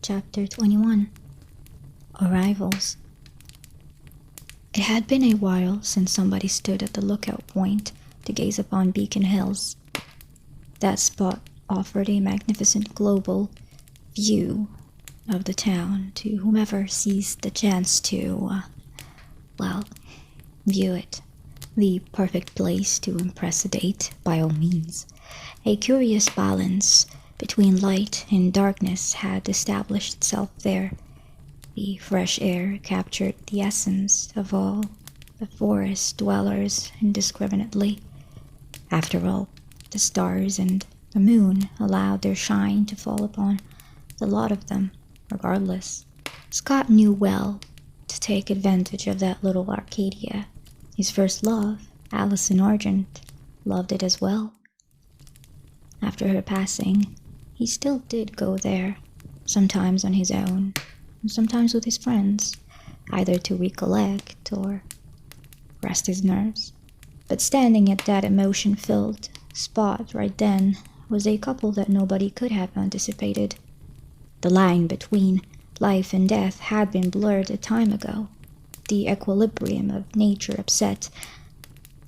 Chapter 21. Arrivals. It had been a while since somebody stood at the lookout point to gaze upon Beacon Hills. That spot offered a magnificent global view of the town to whomever seized the chance to, view it. The perfect place to impress a date, by all means. A curious balance between light and darkness had established itself there. The fresh air captured the essence of all the forest dwellers indiscriminately. After all, the stars and the moon allowed their shine to fall upon the lot of them, regardless. Scott knew well to take advantage of that little Arcadia. His first love, Allison Argent, loved it as well. After her passing, he still did go there, sometimes on his own, and sometimes with his friends, either to recollect or rest his nerves. But standing at that emotion-filled spot right then was a couple that nobody could have anticipated. The line between life and death had been blurred a time ago. The equilibrium of nature upset.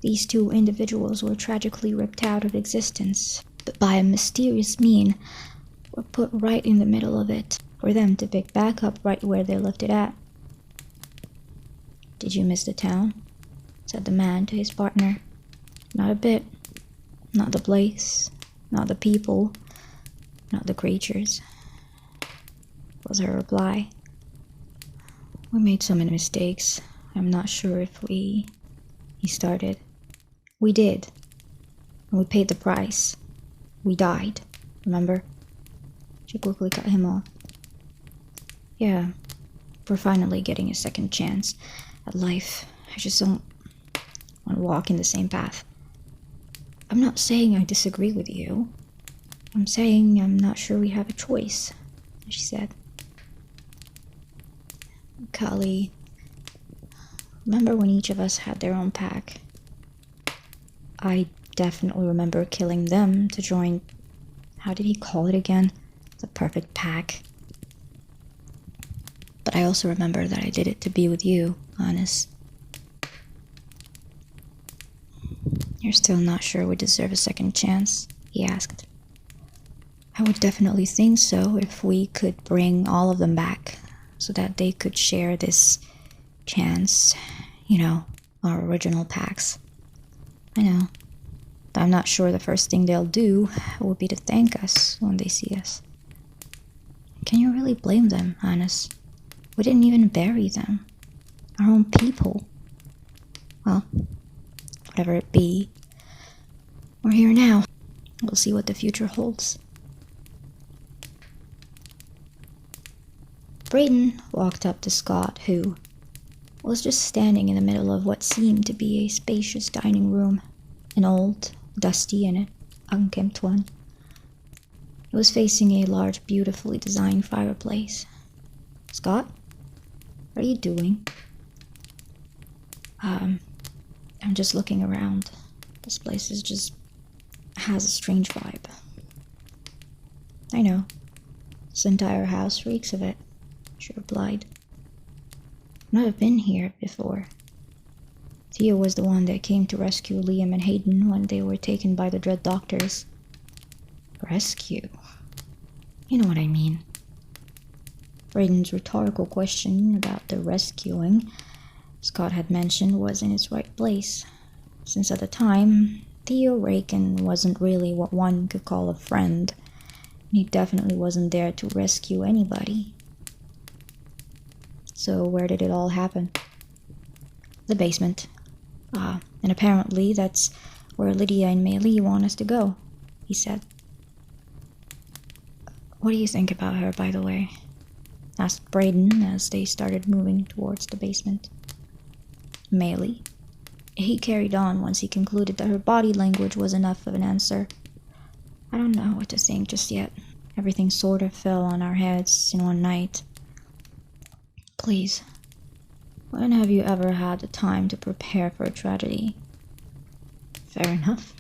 These two individuals were tragically ripped out of existence, but by a mysterious mean were put right in the middle of it, for them to pick back up right where they left it at. "Did you miss the town?" said the man to his partner. "Not a bit. Not the place, not the people, not the creatures," was her reply. "We made so many mistakes. I'm not sure if he started. "We did. And we paid the price. We died, remember?" She quickly cut him off. "Yeah, we're finally getting a second chance at life. I just don't want to walk in the same path. I'm not saying I disagree with you. I'm saying I'm not sure we have a choice," she said. "Kali, remember when each of us had their own pack? I definitely remember killing them to join, how did he call it again? The perfect pack. But I also remember that I did it to be with you, honest. You're still not sure we deserve a second chance?" he asked. "I would definitely think so if we could bring all of them back, so that they could share this chance, our original packs. I know, but I'm not sure the first thing they'll do will be to thank us when they see us. Can you really blame them, Hannes? We didn't even bury them. Our own people. Well, whatever it be, we're here now. We'll see what the future holds." Braden walked up to Scott, who was just standing in the middle of what seemed to be a spacious dining room, an old, dusty, and unkempt one. It was facing a large, beautifully designed fireplace. "Scott, what are you doing?" I'm just looking around. This place has a strange vibe." "I know. This entire house reeks of it," she replied. "I've never been here before. Theo was the one that came to rescue Liam and Hayden when they were taken by the Dread Doctors." "Rescue? You know what I mean." Braden's rhetorical question about the rescuing Scott had mentioned was in its right place, since at the time, Theo Raken wasn't really what one could call a friend, and he definitely wasn't there to rescue anybody. "So where did it all happen?" "The basement. And apparently that's where Lydia and Malia want us to go," he said. "What do you think about her, by the way?" asked Braden as they started moving towards the basement. "Malia?" He carried on once he concluded that her body language was enough of an answer. "I don't know what to think just yet. Everything sort of fell on our heads in one night. Please, when have you ever had the time to prepare for a tragedy?" "Fair enough."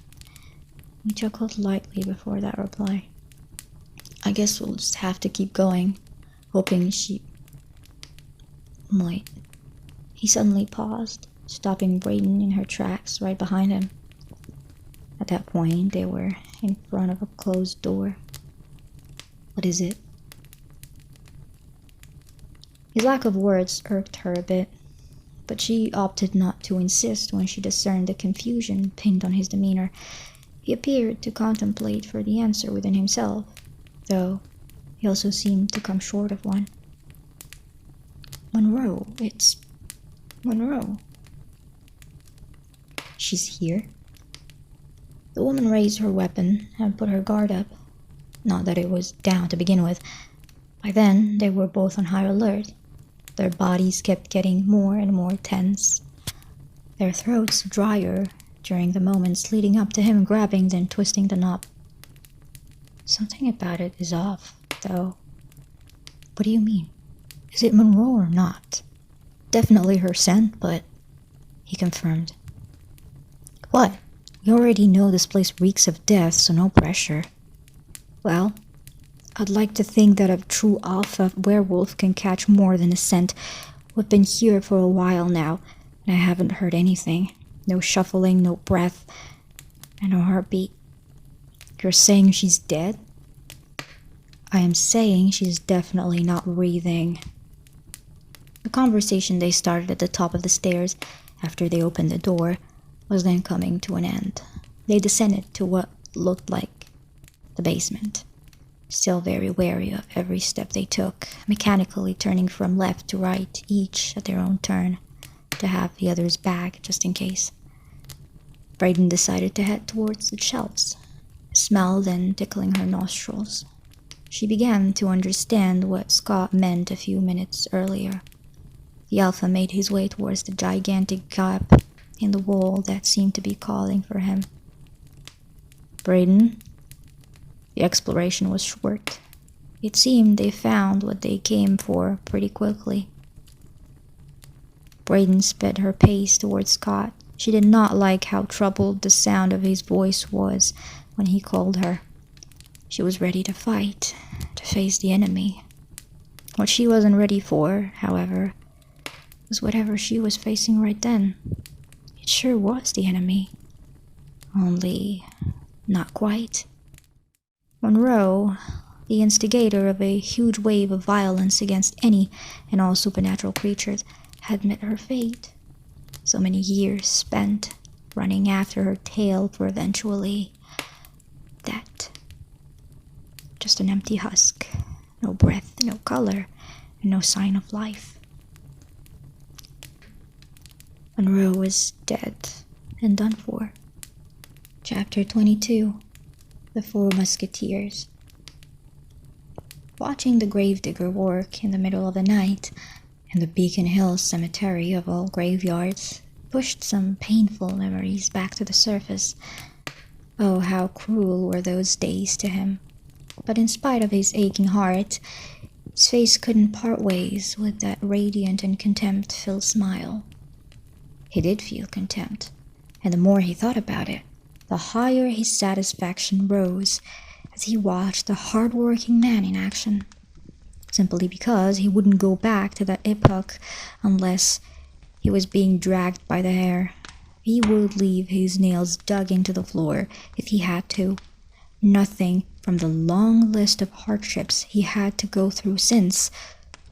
He chuckled lightly before that reply. "I guess we'll just have to keep going. hoping she might. He suddenly paused, stopping Brayden in her tracks right behind him. At that point, they were in front of a closed door. "What is it?" His lack of words irked her a bit, but she opted not to insist when she discerned the confusion pinned on his demeanor. He appeared to contemplate for the answer within himself, though he also seemed to come short of one. "Monroe, it's Monroe." "She's here?" The woman raised her weapon and put her guard up. Not that it was down to begin with. By then, they were both on high alert. Their bodies kept getting more and more tense, their throats drier during the moments leading up to him grabbing then twisting the knob. "Something about it is off, though." "What do you mean? Is it Monroe or not?" "Definitely her scent, but..." he confirmed. "What? We already know this place reeks of death, so no pressure." "Well, I'd like to think that a true alpha werewolf can catch more than a scent. We've been here for a while now, and I haven't heard anything. No shuffling, no breath, and no heartbeat." "You're saying she's dead?" "I am saying she's definitely not breathing." The conversation they started at the top of the stairs, after they opened the door, was then coming to an end. They descended to what looked like the basement, still very wary of every step they took, mechanically turning from left to right, each at their own turn, to have the other's back just in case. Brayden decided to head towards the shelves, a smell then tickling her nostrils. She began to understand what Scott meant a few minutes earlier. The alpha made his way towards the gigantic gap in the wall that seemed to be calling for him. "Brayden?" The exploration was short. It seemed they found what they came for pretty quickly. Brayden sped her pace towards Scott. She did not like how troubled the sound of his voice was when he called her. She was ready to fight, to face the enemy. What she wasn't ready for, however, was whatever she was facing right then. It sure was the enemy. Only not quite. Monroe, the instigator of a huge wave of violence against any and all supernatural creatures, had met her fate. So many years spent running after her tail for eventually that. Just an empty husk, no breath, no color, and no sign of life. Monroe was dead and done for. Chapter 22. The Four Musketeers. Watching the gravedigger work in the middle of the night in the Beacon Hill Cemetery of all graveyards pushed some painful memories back to the surface. Oh, how cruel were those days to him. But in spite of his aching heart, his face couldn't part ways with that radiant and contempt-filled smile. He did feel contempt, and the more he thought about it, the higher his satisfaction rose as he watched the hard-working man in action. Simply because he wouldn't go back to that epoch unless he was being dragged by the hair. He would leave his nails dug into the floor if he had to. Nothing from the long list of hardships he had to go through since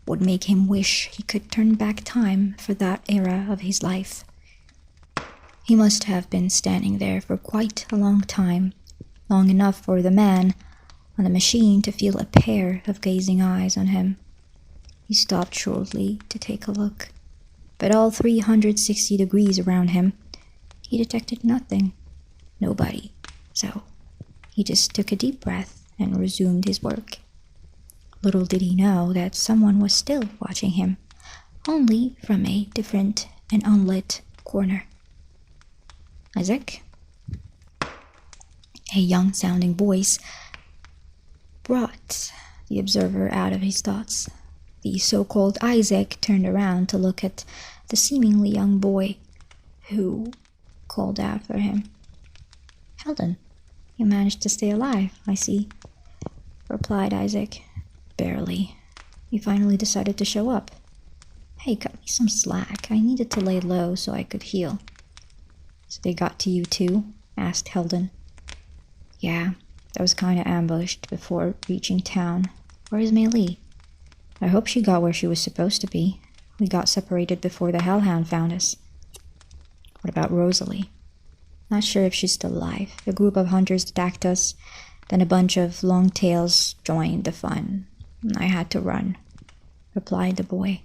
would make him wish he could turn back time for that era of his life. He must have been standing there for quite a long time, long enough for the man on the machine to feel a pair of gazing eyes on him. He stopped shortly to take a look, but all 360 degrees around him, he detected nothing, nobody, so he just took a deep breath and resumed his work. Little did he know that someone was still watching him, only from a different and unlit corner. "Isaac?" A young-sounding voice brought the observer out of his thoughts. The so-called Isaac turned around to look at the seemingly young boy who called after him. "Heldon, you managed to stay alive, I see," replied Isaac. "Barely. He finally decided to show up. Hey, cut me some slack. I needed to lay low so I could heal. So they got to you too? Asked Heldon. Yeah, I was kinda ambushed before reaching town. Where is Malia? I hope she got where she was supposed to be. We got separated before the Hellhound found us. What about Rosalie? Not sure if she's still alive. A group of hunters attacked us, then a bunch of long-tails joined the fun. I had to run, replied the boy.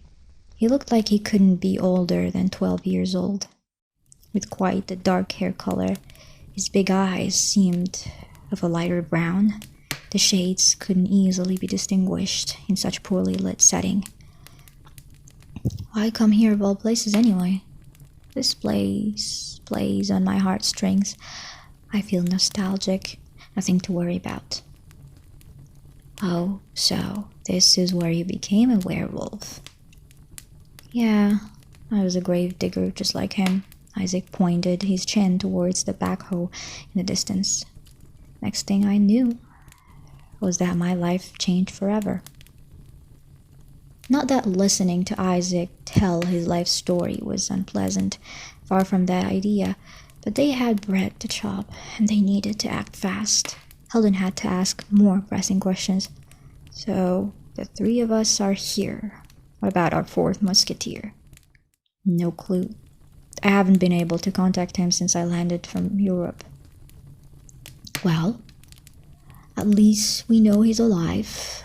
He looked like he couldn't be older than 12 years old. With quite the dark hair color, his big eyes seemed of a lighter brown. The shades couldn't easily be distinguished in such poorly lit setting. Why come here of all places anyway? This place plays on my heartstrings. I feel nostalgic, nothing to worry about. Oh, so this is where you became a werewolf. Yeah, I was a grave digger just like him. Isaac pointed his chin towards the backhoe in the distance. Next thing I knew was that my life changed forever. Not that listening to Isaac tell his life story was unpleasant, far from that idea, but they had bread to chop, and they needed to act fast. Heldon had to ask more pressing questions. So, the three of us are here. What about our fourth musketeer? No clue. I haven't been able to contact him since I landed from Europe. Well, at least we know he's alive.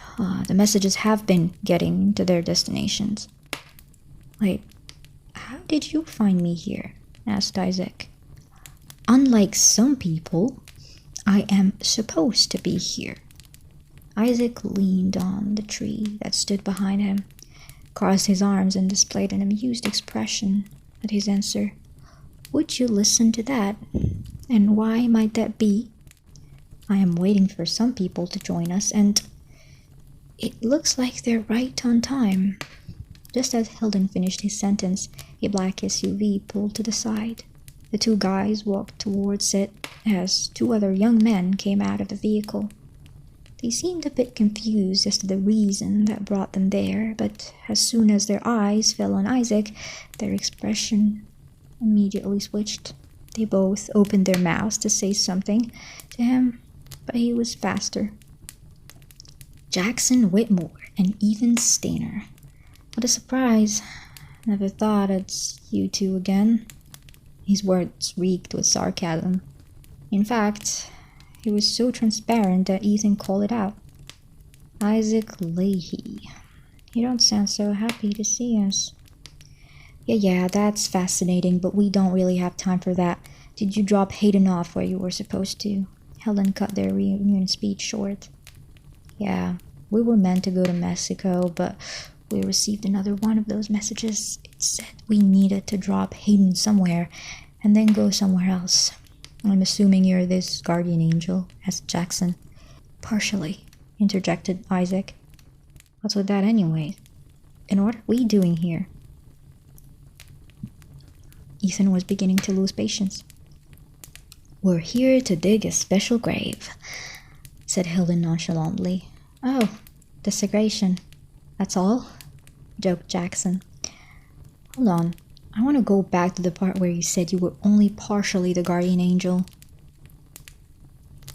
The messages have been getting to their destinations. Wait, how did you find me here? Asked Isaac. Unlike some people, I am supposed to be here. Isaac leaned on the tree that stood behind him, crossed his arms, and displayed an amused expression at his answer. Would you listen to that? And why might that be? I am waiting for some people to join us, and it looks like they're right on time. Just as Heldon finished his sentence, a black SUV pulled to the side. The two guys walked towards it as two other young men came out of the vehicle. They seemed a bit confused as to the reason that brought them there, but as soon as their eyes fell on Isaac, their expression immediately switched. They both opened their mouths to say something to him, but he was faster. Jackson Whitmore and Ethan Stainer. What a surprise. Never thought I'd see you two again. His words reeked with sarcasm. In fact, he was so transparent that Ethan called it out. Isaac Leahy. You don't sound so happy to see us. Yeah, that's fascinating, but we don't really have time for that. Did you drop Hayden off where you were supposed to? Helen cut their reunion speech short. Yeah, we were meant to go to Mexico, but we received another one of those messages. It said we needed to drop Hayden somewhere and then go somewhere else. I'm assuming you're this guardian angel, asked Jackson. Partially, interjected Isaac. What's with that anyway? And what are we doing here? Ethan was beginning to lose patience. We're here to dig a special grave, said Hilden nonchalantly. Oh, desecration. That's all? Joked Jackson. Hold on. I want to go back to the part where you said you were only partially the guardian angel.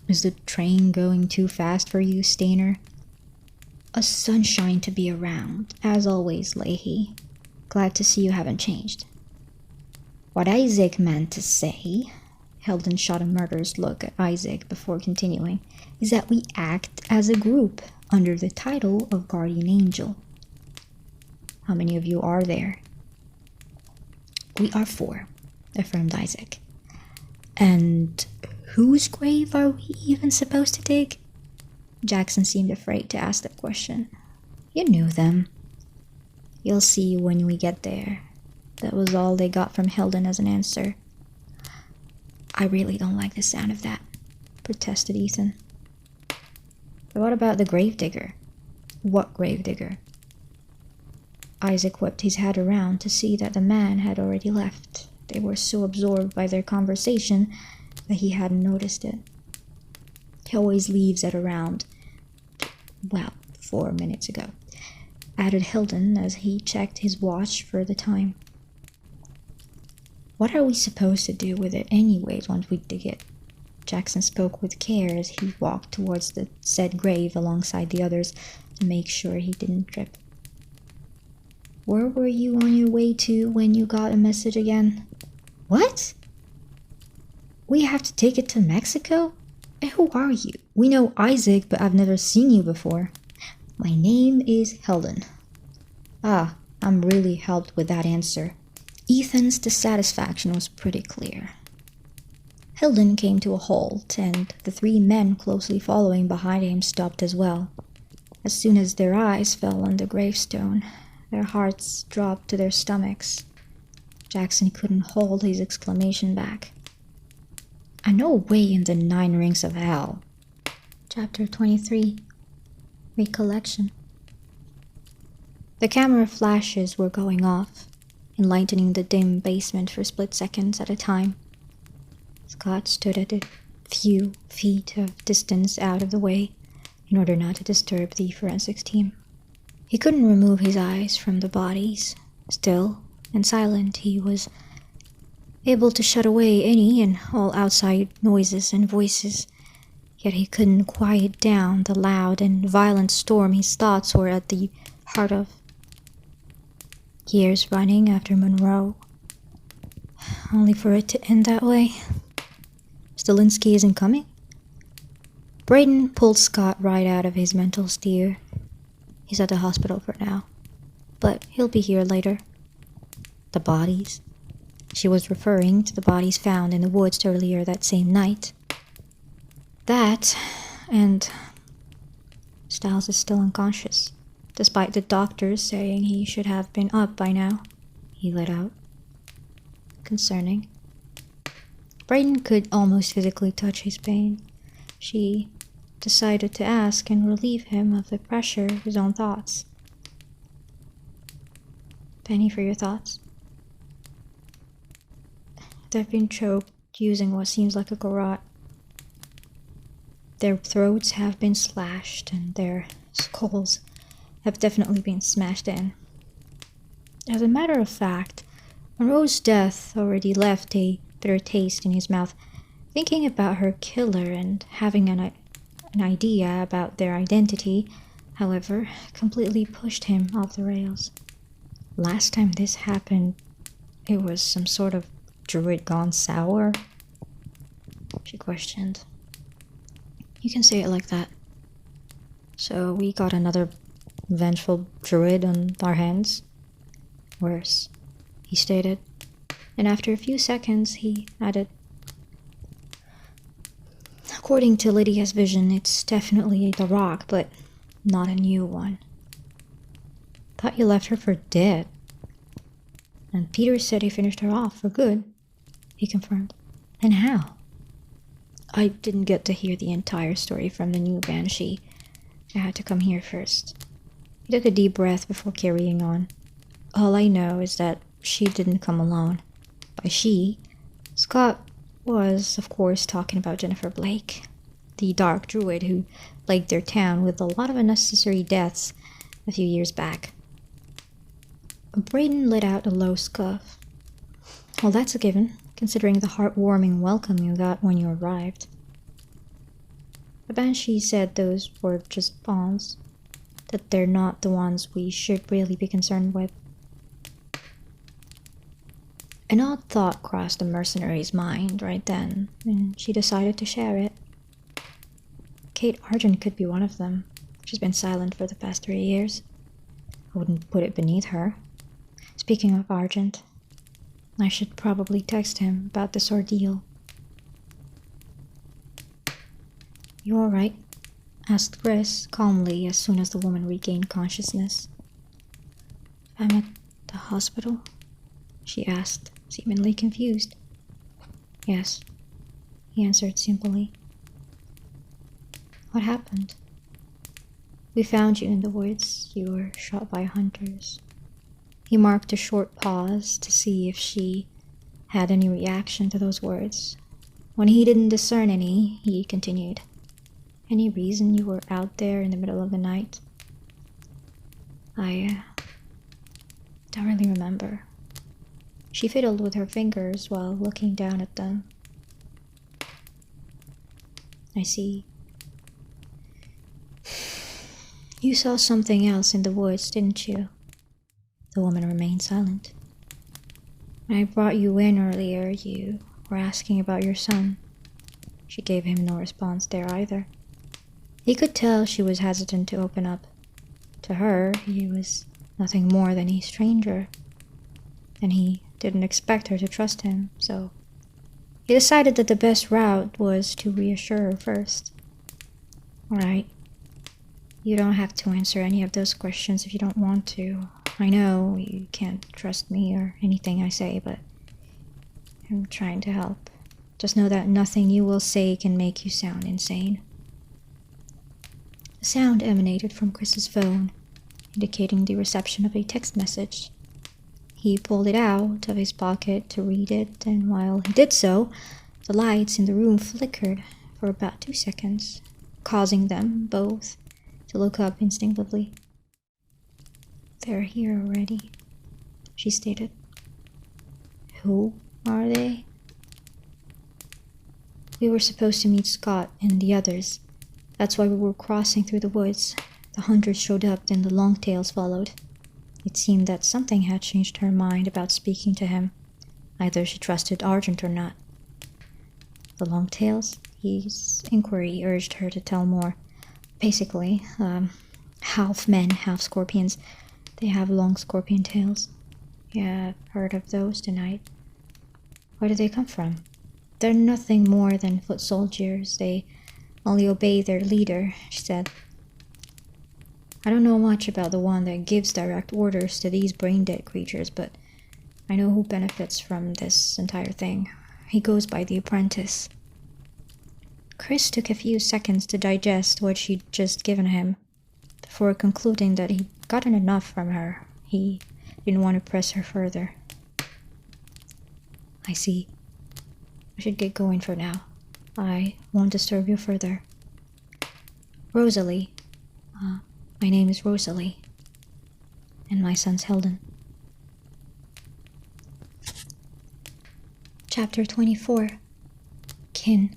Is the train going too fast for you, Stainer? A sunshine to be around, as always, Leahy. Glad to see you haven't changed. What Isaac meant to say, Heldon shot a murderous look at Isaac before continuing, is that we act as a group under the title of Guardian Angel. How many of you are there? We are 4, affirmed Isaac. And whose grave are we even supposed to dig? Jackson seemed afraid to ask that question. You knew them. You'll see when we get there. That was all they got from Heldon as an answer. I really don't like the sound of that, protested Ethan. But what about the gravedigger? What gravedigger? Isaac whipped his head around to see that the man had already left. They were so absorbed by their conversation that he hadn't noticed it. He always leaves at around, 4 minutes ago. added Hilden as he checked his watch for the time. What are we supposed to do with it anyways once we dig it? Jackson spoke with care as he walked towards the said grave alongside the others to make sure he didn't trip. Where were you on your way to when you got a message again? What? We have to take it to Mexico? And who are you? We know Isaac, but I've never seen you before. My name is Hilden. Ah, I'm really helped with that answer. Ethan's dissatisfaction was pretty clear. Hilden came to a halt, and the three men closely following behind him stopped as well. As soon as their eyes fell on the gravestone, their hearts dropped to their stomachs. Jackson couldn't hold his exclamation back. No way in the 9 rings of hell. Chapter 23. Recollection. The camera flashes were going off, enlightening the dim basement for split seconds at a time. Scott stood at a few feet of distance out of the way in order not to disturb the forensics team. He couldn't remove his eyes from the bodies. Still and silent, he was able to shut away any and all outside noises and voices, yet he couldn't quiet down the loud and violent storm his thoughts were at the heart of. Years running after Monroe, only for it to end that way. Stilinski isn't coming? Braden pulled Scott right out of his mental steer. He's at the hospital for now, but he'll be here later. The bodies? She was referring to the bodies found in the woods earlier that same night. That, and Stiles is still unconscious, despite the doctors saying he should have been up by now, he let out. Concerning. Braden could almost physically touch his pain. She decided to ask and relieve him of the pressure of his own thoughts. Penny, for your thoughts? They've been choked using what seems like a garrote. Their throats have been slashed and their skulls have definitely been smashed in. As a matter of fact, Monroe's death already left a bitter taste in his mouth. Thinking about her killer and having an idea about their identity, however, completely pushed him off the rails. Last time this happened, it was some sort of druid gone sour? She questioned. You can say it like that. So we got another vengeful druid on our hands? Worse, he stated. And after a few seconds, he added, according to Lydia's vision, it's definitely the rock, but not a new one. Thought you left her for dead. And Peter said he finished her off for good, he confirmed. And how? I didn't get to hear the entire story from the new banshee. I had to come here first. He took a deep breath before carrying on. All I know is that she didn't come alone. By she, Scott was, of course, talking about Jennifer Blake, the dark druid who plagued their town with a lot of unnecessary deaths a few years back. Braden let out a low scuff. Well, that's a given, considering the heartwarming welcome you got when you arrived. The banshee said those were just pawns, that they're not the ones we should really be concerned with. An odd thought crossed the mercenary's mind right then, and she decided to share it. Kate Argent could be one of them. She's been silent for the past 3 years. I wouldn't put it beneath her. Speaking of Argent, I should probably text him about this ordeal. You alright? Asked Chris calmly as soon as the woman regained consciousness. I'm at the hospital? She asked, seemingly confused. Yes, he answered simply. What happened? We found you in the woods. You were shot by hunters. He marked a short pause to see if she had any reaction to those words. When he didn't discern any, he continued. Any reason you were out there in the middle of the night? I don't really remember. She fiddled with her fingers while looking down at them. I see. You saw something else in the woods, didn't you? The woman remained silent. When I brought you in earlier, you were asking about your son. She gave him no response there either. He could tell she was hesitant to open up. To her, he was nothing more than a stranger, and he didn't expect her to trust him, so he decided that the best route was to reassure her first. Alright, you don't have to answer any of those questions if you don't want to. I know you can't trust me or anything I say, but I'm trying to help. Just know that nothing you will say can make you sound insane. The sound emanated from Chris's phone, indicating the reception of a text message. He pulled it out of his pocket to read it, and while he did so, the lights in the room flickered for about 2 seconds, causing them both to look up instinctively. They're here already, she stated. Who are they? We were supposed to meet Scott and the others. That's why we were crossing through the woods. The hunters showed up, then the Longtails followed. It seemed that something had changed her mind about speaking to him. Either she trusted Argent or not. The Longtails? His inquiry urged her to tell more. Basically, half men, half scorpions. They have long scorpion tails. Yeah, I've heard of those tonight. Where do they come from? They're nothing more than foot soldiers. They only obey their leader, she said. I don't know much about the one that gives direct orders to these brain-dead creatures, but I know who benefits from this entire thing. He goes by the Apprentice. Chris took a few seconds to digest what she'd just given him, before concluding that he'd gotten enough from her. He didn't want to press her further. I see. I should get going for now. I won't disturb you further. Rosalie. My name is Rosalie. And my son's Heldon. Chapter 24. Kin.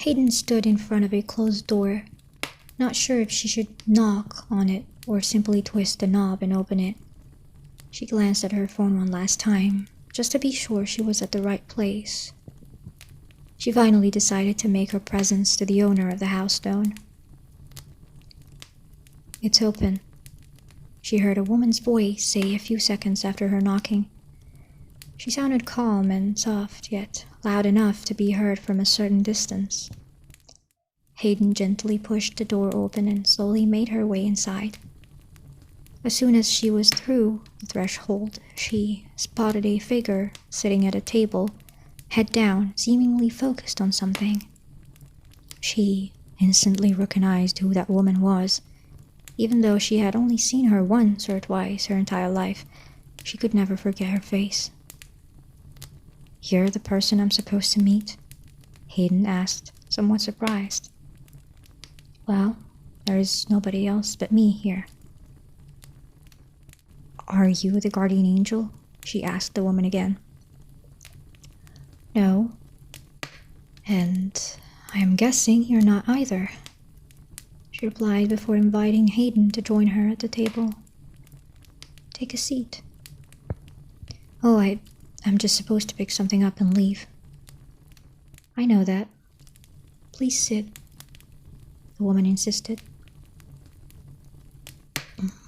Hayden stood in front of a closed door, not sure if she should knock on it or simply twist the knob and open it. She glanced at her phone one last time, just to be sure she was at the right place. She finally decided to make her presence to the owner of the house known. It's open, she heard a woman's voice say a few seconds after her knocking. She sounded calm and soft, yet loud enough to be heard from a certain distance. Hayden gently pushed the door open and slowly made her way inside. As soon as she was through the threshold, she spotted a figure sitting at a table, head down, seemingly focused on something. She instantly recognized who that woman was. Even though she had only seen her once or twice her entire life, she could never forget her face. You're the person I'm supposed to meet? Hayden asked, somewhat surprised. Well, there is nobody else but me here. Are you the guardian angel? She asked the woman again. No. And I am guessing you're not either, she replied before inviting Hayden to join her at the table. Take a seat. Oh, I'm just supposed to pick something up and leave. I know that. Please sit, the woman insisted.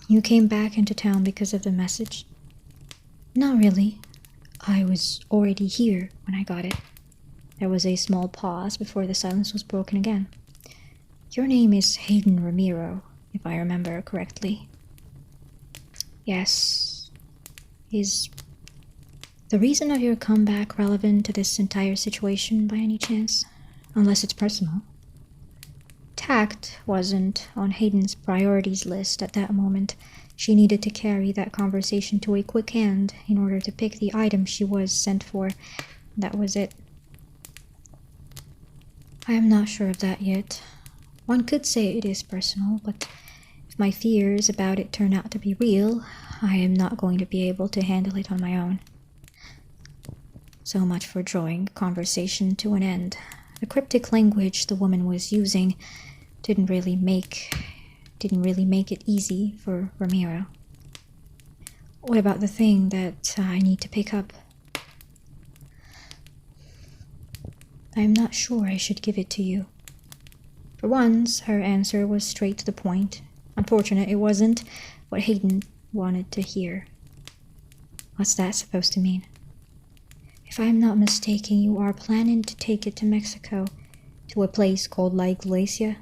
You came back into town because of the message? Not really. I was already here when I got it. There was a small pause before the silence was broken again. Your name is Hayden Ramiro, if I remember correctly. Yes. Is the reason of your comeback relevant to this entire situation by any chance? Unless it's personal. Tact wasn't on Hayden's priorities list at that moment. She needed to carry that conversation to a quick end in order to pick the item she was sent for. That was it. I am not sure of that yet. One could say it is personal, but If my fears about it turn out to be real, I am not going to be able to handle it on my own. So much for drawing conversation to an end. The cryptic language the woman was using didn't really make it easy for Ramiro. What about the thing that I need to pick up? I am not sure I should give it to you. For once, her answer was straight to the point. Unfortunate it wasn't what Hayden wanted to hear. What's that supposed to mean? If I'm not mistaken, you are planning to take it to Mexico, to a place called La Iglesia?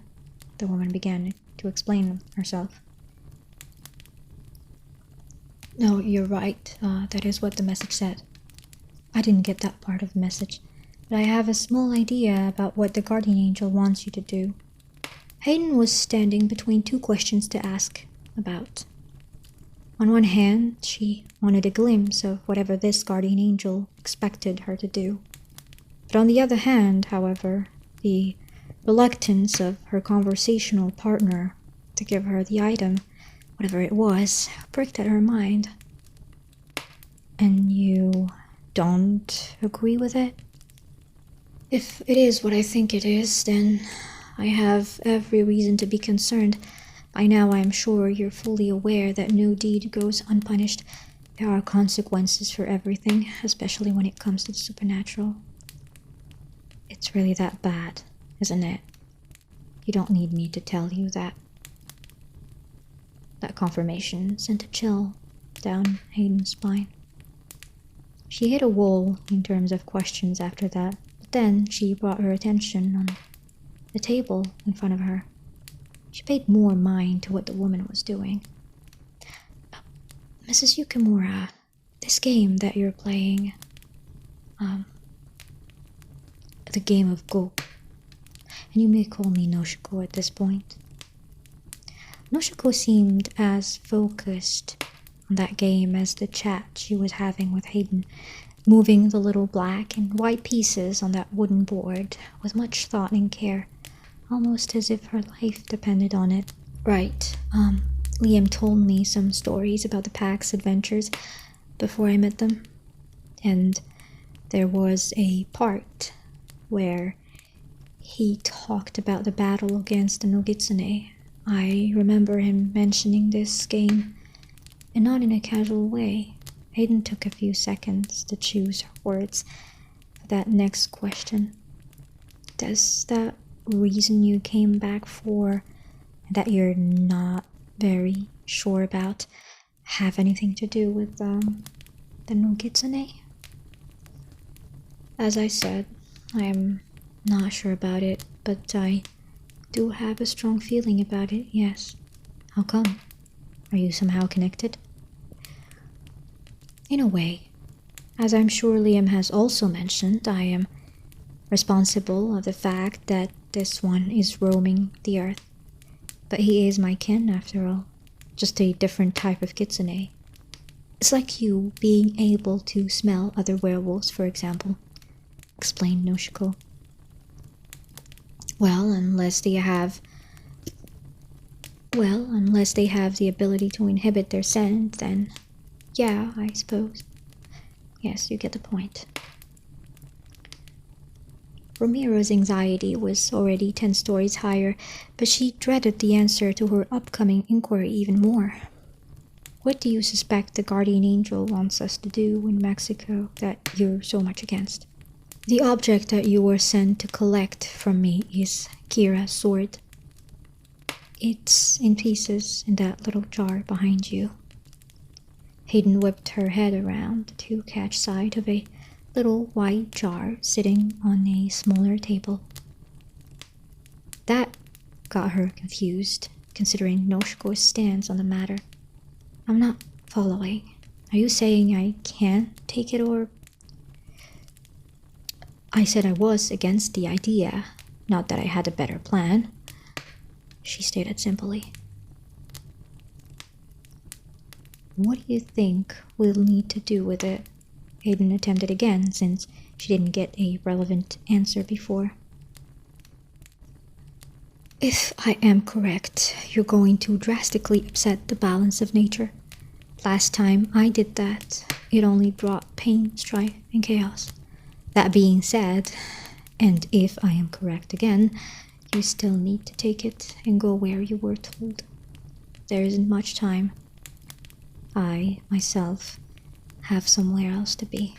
The woman began to explain herself. No, you're right. That is what the message said. I didn't get that part of the message, but I have a small idea about what the guardian angel wants you to do. Hayden was standing between two questions to ask about. On one hand, she wanted a glimpse of whatever this guardian angel expected her to do. But on the other hand, however, the reluctance of her conversational partner to give her the item, whatever it was, pricked at her mind. And you don't agree with it? If it is what I think it is, then I have every reason to be concerned. By now I am sure you're fully aware that no deed goes unpunished. There are consequences for everything, especially when it comes to the supernatural. It's really that bad, isn't it? You don't need me to tell you that. That confirmation sent a chill down Hayden's spine. She hit a wall in terms of questions after that, but then she brought her attention on the table in front of her. She paid more mind to what the woman was doing. Mrs. Yukimura, this game that you're playing, the game of Go, and you may call me Noshiko at this point. Noshiko seemed as focused on that game as the chat she was having with Hayden, moving the little black and white pieces on that wooden board with much thought and care, almost as if her life depended on it. Right, Liam told me some stories about the pack's adventures before I met them, and there was a part where he talked about the battle against the Nogitsuné. I remember him mentioning this game, and not in a casual way. Hayden took a few seconds to choose her words for that next question. Does that reason you came back for, that you're not very sure about, have anything to do with the Nogitsuné? As I said, I am not sure about it, but I do have a strong feeling about it, yes. How come? Are you somehow connected? In a way. As I'm sure Liam has also mentioned, I am responsible of the fact that this one is roaming the earth. But he is my kin, after all. Just a different type of kitsune. It's like you being able to smell other werewolves, for example, explained Noshiko. Well, unless they have the ability to inhibit their scent, then yeah, I suppose. Yes, you get the point. Ramiro's anxiety was already 10 stories higher, but she dreaded the answer to her upcoming inquiry even more. What do you suspect the guardian angel wants us to do in Mexico that you're so much against? The object that you were sent to collect from me is Kira's sword. It's in pieces in that little jar behind you. Hayden whipped her head around to catch sight of a little white jar sitting on a smaller table. That got her confused, considering Noshiko's stance on the matter. I'm not following. Are you saying I can't take it, or... I said I was against the idea, not that I had a better plan, she stated simply. What do you think we'll need to do with it? Hayden attempted again, since she didn't get a relevant answer before. If I am correct, you're going to drastically upset the balance of nature. Last time I did that, it only brought pain, strife, and chaos. That being said, and if I am correct again, you still need to take it and go where you were told. There isn't much time. I, myself, have somewhere else to be.